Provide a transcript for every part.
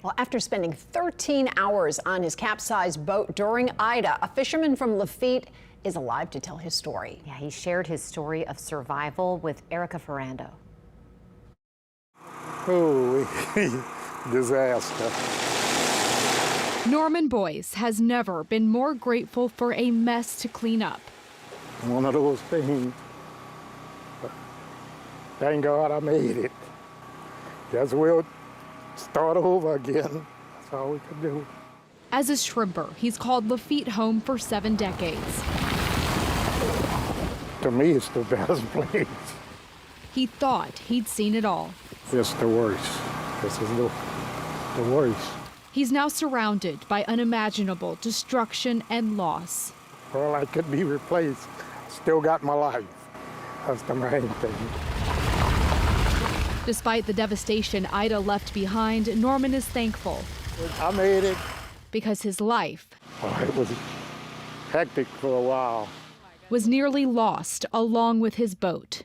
Well, after spending 13 hours on his capsized boat during Ida, a fisherman from Lafitte is alive to tell his story. Yeah, he shared his story of survival with Erika Ferrando. Oh, disaster. Norman Boyce has never been more grateful for a mess to clean up. One of those things. But thank God I made it. Guess we'll start over again. That's all we could do. As a shrimper, he's called Lafitte home for 7 decades. To me, it's the best place. He thought he'd seen it all. It's the worst. This is the worst. He's now surrounded by unimaginable destruction and loss. Well, I could be replaced. Still got my life. That's the main thing. Despite the devastation Ida left behind, Norman is thankful. I made it. Because his life It was hectic for a while. was nearly lost along with his boat.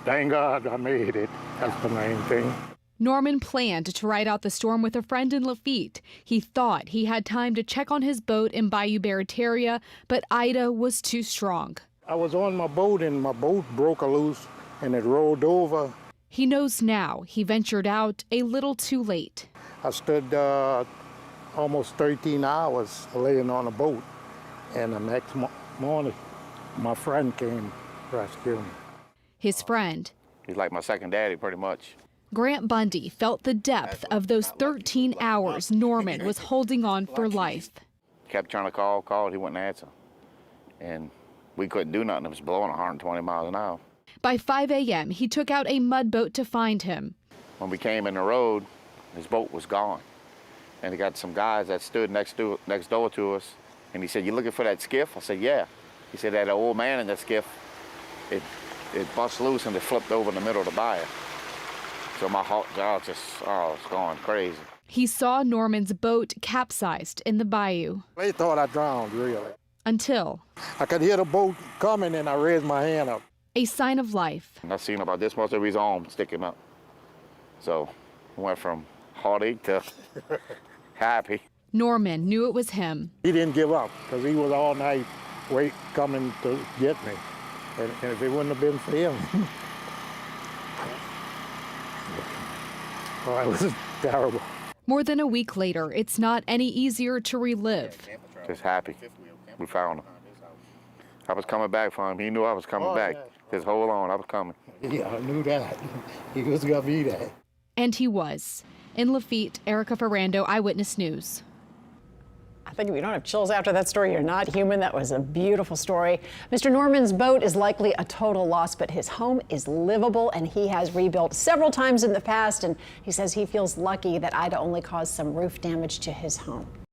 Thank God I made it. That's the main thing. Norman planned to ride out the storm with a friend in Lafitte. He thought he had time to check on his boat in Bayou Barataria, but Ida was too strong. I was on my boat and my boat broke loose and it rolled over. He knows now he ventured out a little too late. I stood almost 13 hours laying on a boat, and the next morning my friend came rescue me. His friend, he's like my second daddy, pretty much. Grant Bundy, felt the depth of those 13 hours Norman was holding on for life. Kept trying to called, he wouldn't answer. And we couldn't do nothing, it was blowing 120 miles an hour. By 5 a.m., he took out a mud boat to find him. When we came in the road, his boat was gone. And he got some guys that stood next door to us, and he said, "You looking for that skiff?" I said, "Yeah." He said, "That old man in that skiff, it bust loose and it flipped over in the middle of the bayou." So my heart just, it's going crazy. He saw Norman's boat capsized in the bayou. They thought I drowned, really. Until I could hear the boat coming and I raised my hand up. a sign of life. And I seen about this much of his arm sticking up. So I went from heartache to happy. Norman knew it was him. He didn't give up because he was all night coming to get me. And if it wouldn't have been for him, it was terrible. More than a week later, it's not any easier to relive. Just happy we found him. I was coming back for him. He knew I was coming back. Just hold on, I was coming. Yeah, I knew that. He was gonna be there. And he was. In Lafitte, Erika Ferrando, Eyewitness News. I think if you don't have chills after that story, you're not human. That was a beautiful story. Mr. Norman's boat is likely a total loss, but his home is livable, and he has rebuilt several times in the past, and he says he feels lucky that Ida only caused some roof damage to his home.